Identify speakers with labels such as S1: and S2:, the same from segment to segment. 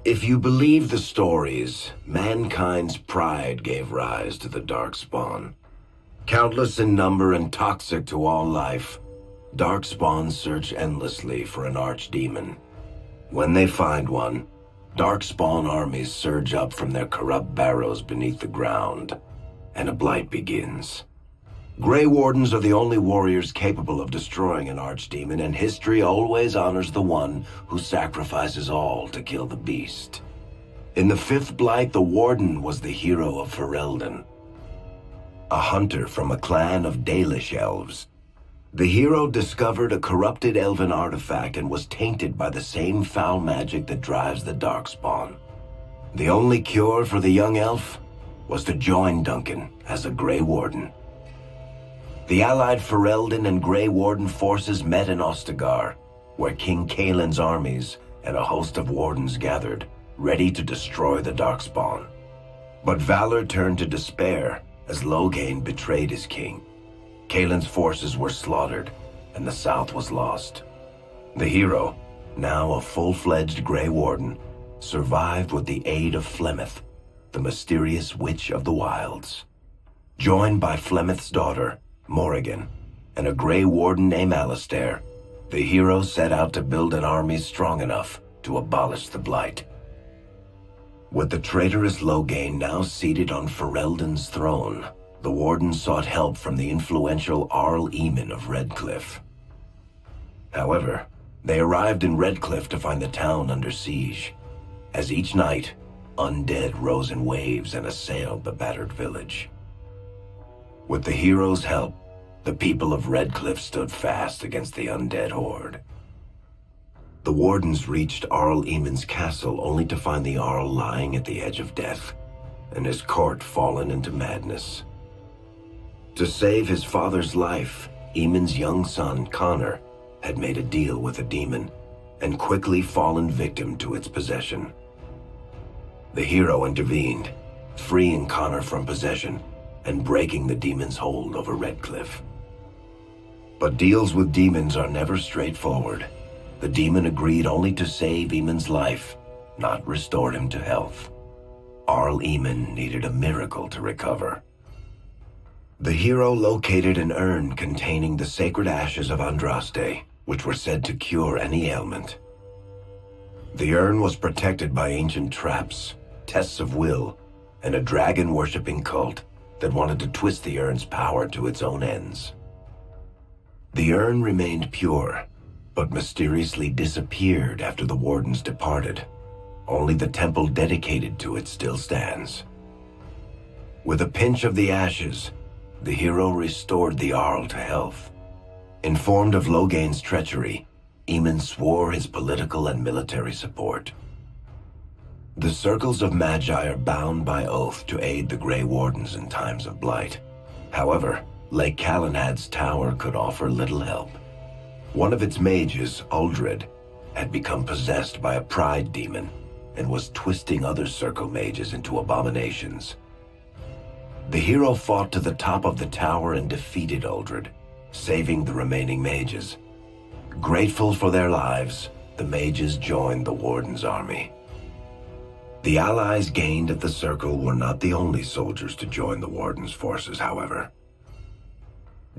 S1: If you believe the stories, mankind's pride gave rise to the Darkspawn. Countless in number and toxic to all life, Darkspawns search endlessly for an archdemon. When they find one, Darkspawn armies surge up from their corrupt barrows beneath the ground, and a blight begins. Grey Wardens are the only warriors capable of destroying an archdemon, and history always honors the one who sacrifices all to kill the beast. In the fifth blight, the Warden was the hero of Ferelden, a hunter from a clan of Dalish elves. The hero discovered a corrupted elven artifact and was tainted by the same foul magic that drives the Darkspawn. The only cure for the young elf was to join Duncan as a Grey Warden. The allied Ferelden and Grey Warden forces met in Ostagar, where King Kaelin's armies and a host of wardens gathered, ready to destroy the Darkspawn. But valor turned to despair as Loghain betrayed his king. Kaelin's forces were slaughtered, and the south was lost. The hero, now a full-fledged Grey Warden, survived with the aid of Flemeth, the mysterious witch of the wilds. Joined by Flemeth's daughter, Morrigan, and a Grey Warden named Alistair, the hero set out to build an army strong enough to abolish the Blight. With the traitorous Loghain now seated on Ferelden's throne, the Warden sought help from the influential Arl Eamon of Redcliffe. However, they arrived in Redcliffe to find the town under siege. As each night, undead rose in waves and assailed the battered village. With the hero's help, the people of Redcliffe stood fast against the undead horde. The Wardens reached Arl Eamon's castle only to find the Arl lying at the edge of death, and his court fallen into madness. To save his father's life, Eamon's young son, Connor, had made a deal with a demon, and quickly fallen victim to its possession. The hero intervened, freeing Connor from possession and breaking the demon's hold over Redcliffe. But deals with demons are never straightforward. The demon agreed only to save Eamon's life, not restore him to health. Arl Eamon needed a miracle to recover. The hero located an urn containing the sacred ashes of Andraste, which were said to cure any ailment. The urn was protected by ancient traps, tests of will, and a dragon-worshipping cult that wanted to twist the urn's power to its own ends. The urn remained pure, but mysteriously disappeared after the Wardens departed. Only the temple dedicated to it still stands. With a pinch of the ashes, the hero restored the Arl to health. Informed of Loghain's treachery, Eamon swore his political and military support. The circles of Magi are bound by oath to aid the Grey Wardens in times of blight. However, Lake Calenhad's tower could offer little help. One of its mages, Uldred, had become possessed by a pride demon and was twisting other circle mages into abominations. The hero fought to the top of the tower and defeated Uldred, saving the remaining mages. Grateful for their lives, the mages joined the Warden's army. The allies gained at the circle were not the only soldiers to join the Warden's forces, however.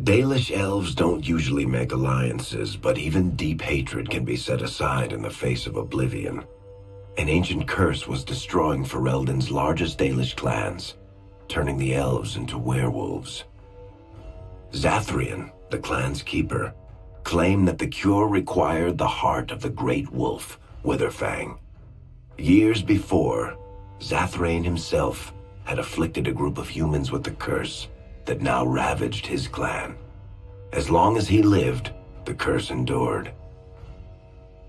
S1: Dalish elves don't usually make alliances, but even deep hatred can be set aside in the face of oblivion. An ancient curse was destroying Ferelden's largest Dalish clans, turning the elves into werewolves. Zathrian, the clan's keeper, claimed that the cure required the heart of the great wolf, Witherfang. Years before, Zathrain himself had afflicted a group of humans with the curse that now ravaged his clan. As long as he lived, the curse endured.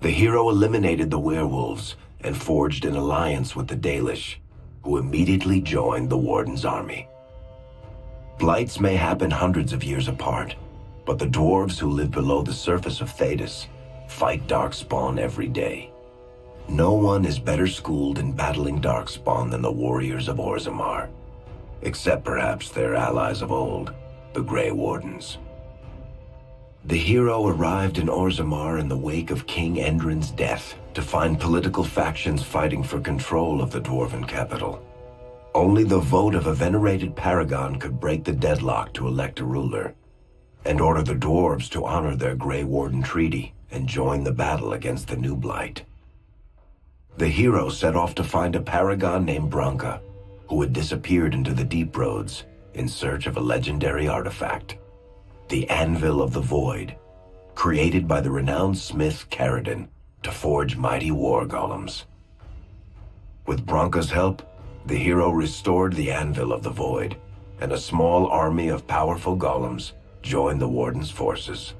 S1: The hero eliminated the werewolves and forged an alliance with the Dalish, who immediately joined the Warden's army. Blights may happen hundreds of years apart, but the dwarves who live below the surface of Thedas fight Darkspawn every day. No one is better schooled in battling Darkspawn than the warriors of Orzammar, except perhaps their allies of old, the Grey Wardens. The hero arrived in Orzammar in the wake of King Endrin's death to find political factions fighting for control of the dwarven capital. Only the vote of a venerated paragon could break the deadlock to elect a ruler, and order the dwarves to honor their Grey Warden treaty and join the battle against the new blight. The hero set off to find a paragon named Branka, who had disappeared into the deep roads in search of a legendary artifact, the Anvil of the Void, created by the renowned smith Caradon to forge mighty war golems. With Branka's help, the hero restored the Anvil of the Void, and a small army of powerful golems joined the Warden's forces.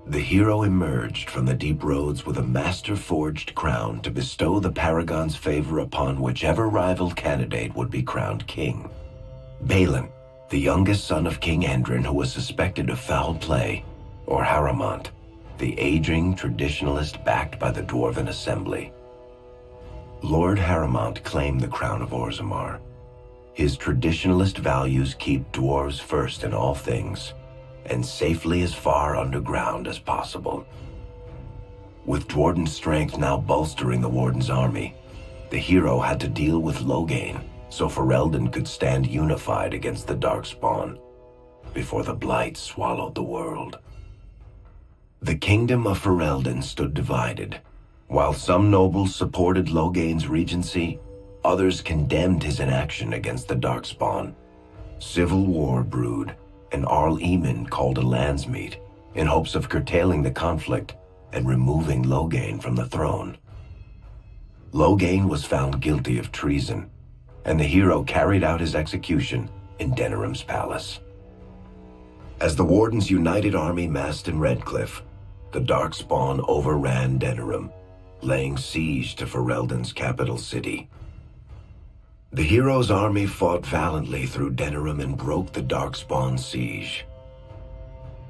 S1: The hero emerged from the deep roads with a master-forged crown to bestow the Paragon's favor upon whichever rival candidate would be crowned king. Balin, the youngest son of King Endrin who was suspected of foul play, or Haramont, the aging traditionalist backed by the Dwarven Assembly. Lord Haramont claimed the crown of Orzammar. His traditionalist values keep dwarves first in all things, and safely as far underground as possible. With Dwarden's strength now bolstering the Warden's army, the hero had to deal with Loghain so Ferelden could stand unified against the Darkspawn before the Blight swallowed the world. The kingdom of Ferelden stood divided. While some nobles supported Loghain's regency, others condemned his inaction against the Darkspawn. Civil war brewed, and Arl Eamon called a landsmeet in hopes of curtailing the conflict and removing Loghain from the throne. Loghain was found guilty of treason, and the hero carried out his execution in Denerim's palace. As the Warden's united army massed in Redcliffe, the Darkspawn overran Denerim, laying siege to Ferelden's capital city. The hero's army fought valiantly through Denerim and broke the Darkspawn's siege.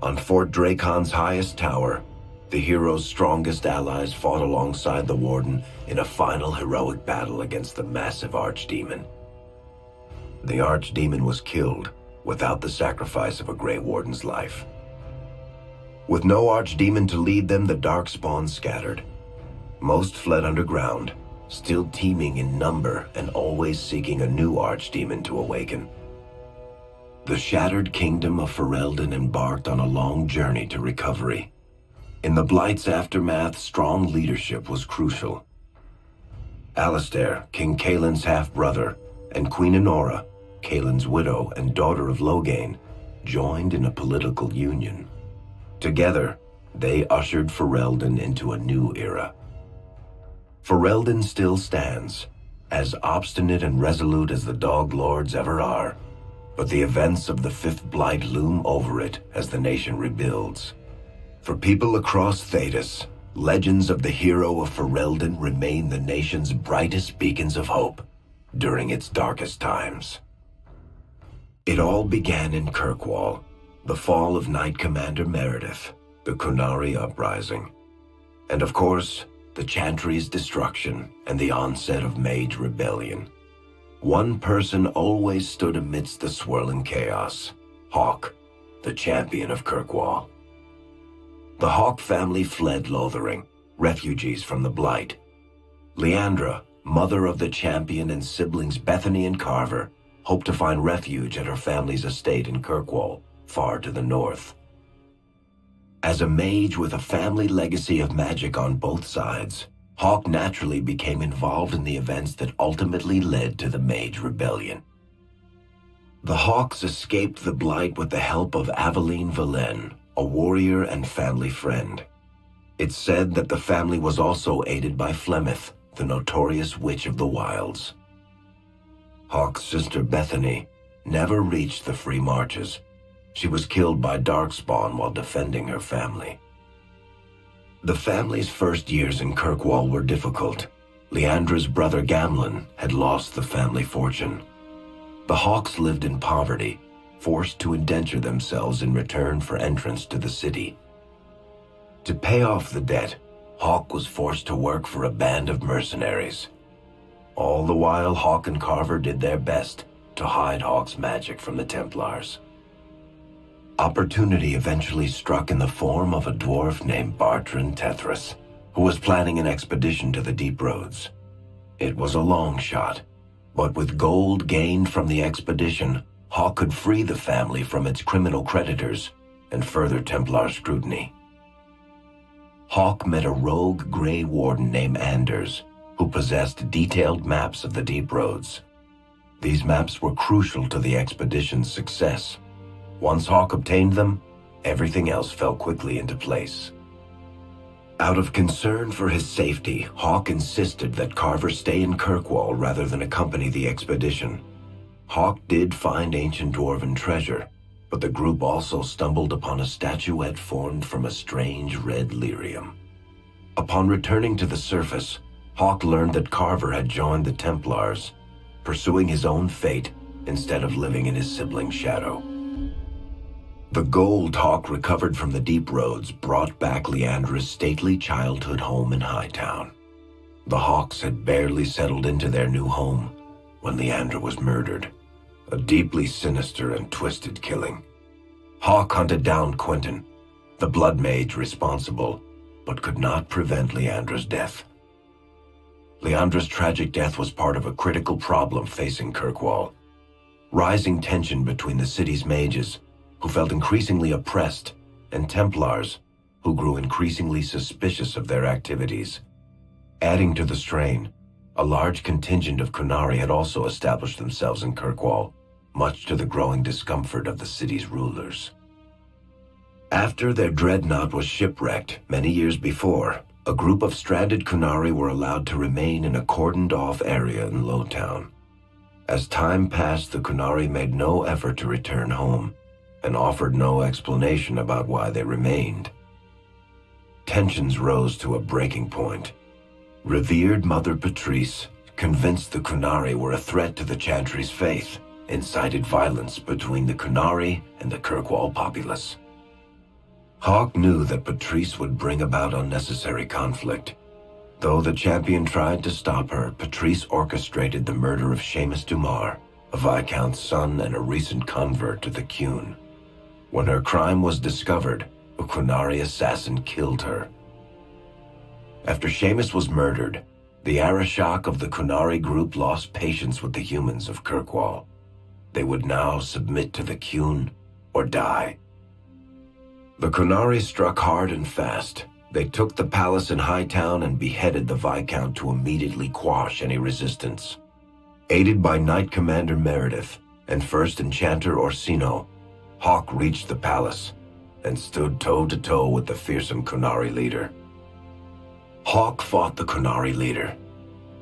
S1: On Fort Dracon's highest tower, the hero's strongest allies fought alongside the Warden in a final heroic battle against the massive Archdemon. The Archdemon was killed without the sacrifice of a Grey Warden's life. With no Archdemon to lead them, the Darkspawn scattered. Most fled underground, still teeming in number and always seeking a new Archdemon to awaken. The shattered kingdom of Ferelden embarked on a long journey to recovery. In the Blight's aftermath, strong leadership was crucial. Alistair, King Caelin's half-brother, and Queen Enora, Caelin's widow and daughter of Loghain, joined in a political union. Together, they ushered Ferelden into a new era. Ferelden still stands, as obstinate and resolute as the Dog Lords ever are, but the events of the Fifth Blight loom over it as the nation rebuilds. For people across Thedas, legends of the hero of Ferelden remain the nation's brightest beacons of hope during its darkest times. It all began in Kirkwall, the fall of Knight Commander Meredith, the Kunari Uprising, and of course, the Chantry's destruction and the onset of Mage Rebellion. One person always stood amidst the swirling chaos: Hawk, the champion of Kirkwall. The Hawk family fled Lothering, refugees from the Blight. Leandra, mother of the champion, and siblings Bethany and Carver, hoped to find refuge at her family's estate in Kirkwall, far to the north. As a mage with a family legacy of magic on both sides, Hawk naturally became involved in the events that ultimately led to the Mage Rebellion. The Hawks escaped the Blight with the help of Aveline Valen, a warrior and family friend. It's said that the family was also aided by Flemeth, the notorious witch of the wilds. Hawk's sister Bethany never reached the Free Marches. She was killed by Darkspawn while defending her family. The family's first years in Kirkwall were difficult. Leandra's brother Gamlin had lost the family fortune. The Hawks lived in poverty, forced to indenture themselves in return for entrance to the city. To pay off the debt, Hawk was forced to work for a band of mercenaries. All the while, Hawk and Carver did their best to hide Hawk's magic from the Templars. Opportunity eventually struck in the form of a dwarf named Bartrand Tethras, who was planning an expedition to the Deep Roads. It was a long shot, but with gold gained from the expedition, Hawk could free the family from its criminal creditors and further Templar scrutiny. Hawk met a rogue Grey Warden named Anders, who possessed detailed maps of the Deep Roads. These maps were crucial to the expedition's success. Once Hawk obtained them, everything else fell quickly into place. Out of concern for his safety, Hawk insisted that Carver stay in Kirkwall rather than accompany the expedition. Hawk did find ancient dwarven treasure, but the group also stumbled upon a statuette formed from a strange red lyrium. Upon returning to the surface, Hawk learned that Carver had joined the Templars, pursuing his own fate instead of living in his sibling's shadow. The gold Hawk recovered from the Deep Roads brought back Leandra's stately childhood home in Hightown. The Hawks had barely settled into their new home when Leandra was murdered, a deeply sinister and twisted killing. Hawk hunted down Quentin, the blood mage responsible, but could not prevent Leandra's death. Leandra's tragic death was part of a critical problem facing Kirkwall. Rising tension between the city's mages, who felt increasingly oppressed, and Templars, who grew increasingly suspicious of their activities. Adding to the strain, a large contingent of Kunari had also established themselves in Kirkwall, much to the growing discomfort of the city's rulers. After their dreadnought was shipwrecked many years before, a group of stranded Kunari were allowed to remain in a cordoned-off area in Lowtown. As time passed, the Kunari made no effort to return home, and offered no explanation about why they remained. Tensions rose to a breaking point. Revered Mother Patrice, convinced the Kunari were a threat to the Chantry's faith, incited violence between the Kunari and the Kirkwall populace. Hawk knew that Patrice would bring about unnecessary conflict. Though the champion tried to stop her, Patrice orchestrated the murder of Seamus Dumar, a Viscount's son and a recent convert to the Qun. When her crime was discovered, a Kunari assassin killed her. After Seamus was murdered, the Arishok of the Kunari group lost patience with the humans of Kirkwall. They would now submit to the Qun or die. The Kunari struck hard and fast. They took the palace in Hightown and beheaded the Viscount to immediately quash any resistance. Aided by Knight Commander Meredith and First Enchanter Orsino, Hawk reached the palace and stood toe-to-toe with the fearsome Kunari leader. Hawk fought the Kunari leader.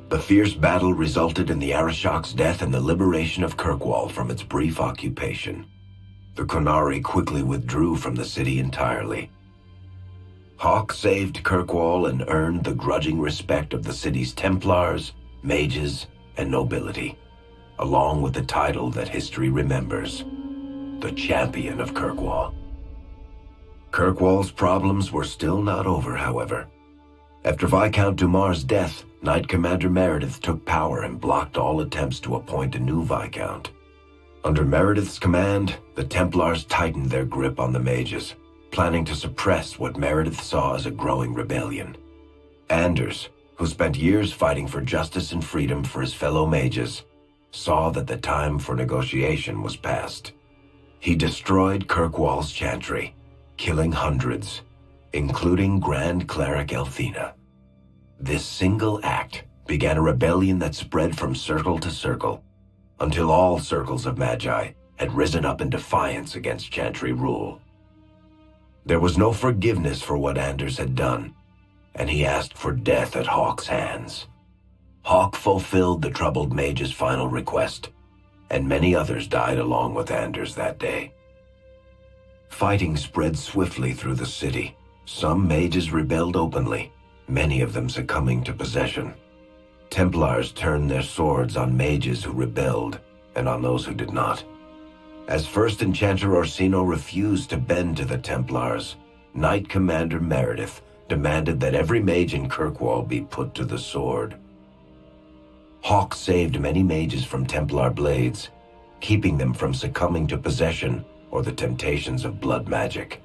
S1: The fierce battle resulted in the Arishok's death and the liberation of Kirkwall from its brief occupation. The Kunari quickly withdrew from the city entirely. Hawk saved Kirkwall and earned the grudging respect of the city's Templars, mages, and nobility, along with the title that history remembers, the Champion of Kirkwall. Kirkwall's problems were still not over, however. After Viscount Dumar's death, Knight Commander Meredith took power and blocked all attempts to appoint a new Viscount. Under Meredith's command, the Templars tightened their grip on the mages, planning to suppress what Meredith saw as a growing rebellion. Anders, who spent years fighting for justice and freedom for his fellow mages, saw that the time for negotiation was past. He destroyed Kirkwall's chantry, killing hundreds, including Grand Cleric Elthina. This single act began a rebellion that spread from circle to circle, until all circles of Magi had risen up in defiance against chantry rule. There was no forgiveness for what Anders had done, and he asked for death at Hawk's hands. Hawk fulfilled the troubled mage's final request, and many others died along with Anders that day. Fighting spread swiftly through the city. Some mages rebelled openly, many of them succumbing to possession. Templars turned their swords on mages who rebelled and on those who did not. As First Enchanter Orsino refused to bend to the Templars, Knight Commander Meredith demanded that every mage in Kirkwall be put to the sword. Hawk saved many mages from Templar blades, keeping them from succumbing to possession or the temptations of blood magic.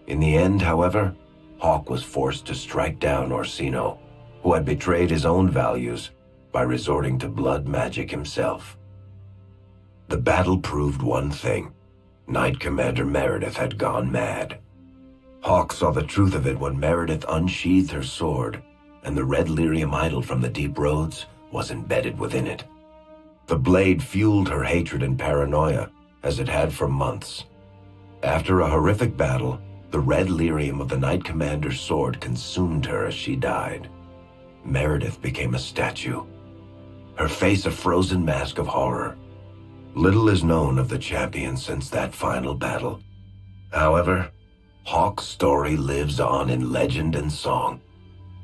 S1: In the end, however, Hawk was forced to strike down Orsino, who had betrayed his own values by resorting to blood magic himself. The battle proved one thing. Knight Commander Meredith had gone mad. Hawk saw the truth of it when Meredith unsheathed her sword, and the red lyrium idol from the deep roads was embedded within it. The blade fueled her hatred and paranoia, as it had for months. After a horrific battle, the red lyrium of the Knight Commander's sword consumed her as she died. Meredith became a statue, her face a frozen mask of horror. Little is known of the champion since that final battle. However, Hawk's story lives on in legend and song.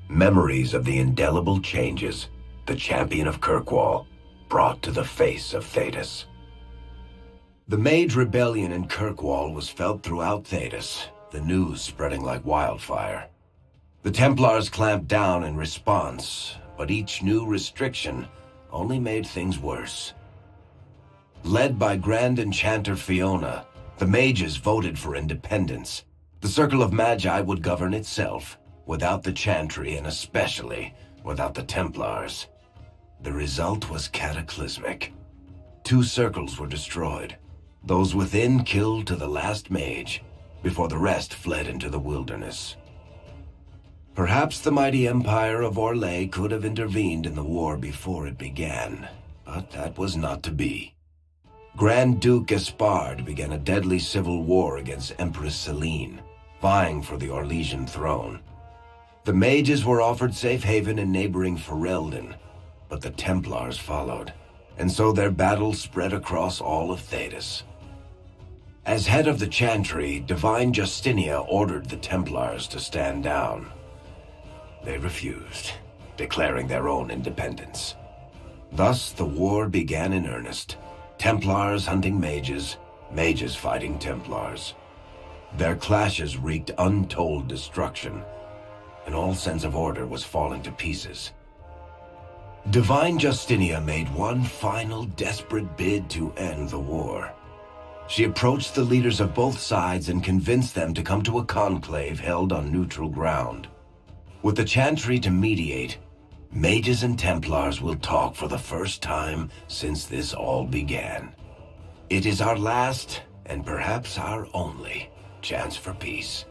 S1: Memories of the indelible changes the champion of Kirkwall brought to the face of Thedas. The Mage Rebellion in Kirkwall was felt throughout Thedas, the news spreading like wildfire. The Templars clamped down in response, but each new restriction only made things worse. Led by Grand Enchanter Fiona, the mages voted for independence. The Circle of Magi would govern itself, without the Chantry and especially without the Templars. The result was cataclysmic. 2 circles were destroyed, those within killed to the last mage, before the rest fled into the wilderness. Perhaps the mighty Empire of Orlais could have intervened in the war before it began, but that was not to be. Grand Duke Gaspard began a deadly civil war against Empress Celine, vying for the Orlesian throne. The mages were offered safe haven in neighboring Ferelden, but the Templars followed, and so their battle spread across all of Thedas. As head of the Chantry, Divine Justinia ordered the Templars to stand down. They refused, declaring their own independence. Thus, the war began in earnest. Templars hunting mages, mages fighting Templars. Their clashes wreaked untold destruction, and all sense of order was falling to pieces. Divine Justinia made one final desperate bid to end the war. She approached the leaders of both sides and convinced them to come to a conclave held on neutral ground. With the Chantry to mediate, mages and Templars will talk for the first time since this all began. It is our last, and perhaps our only, chance for peace.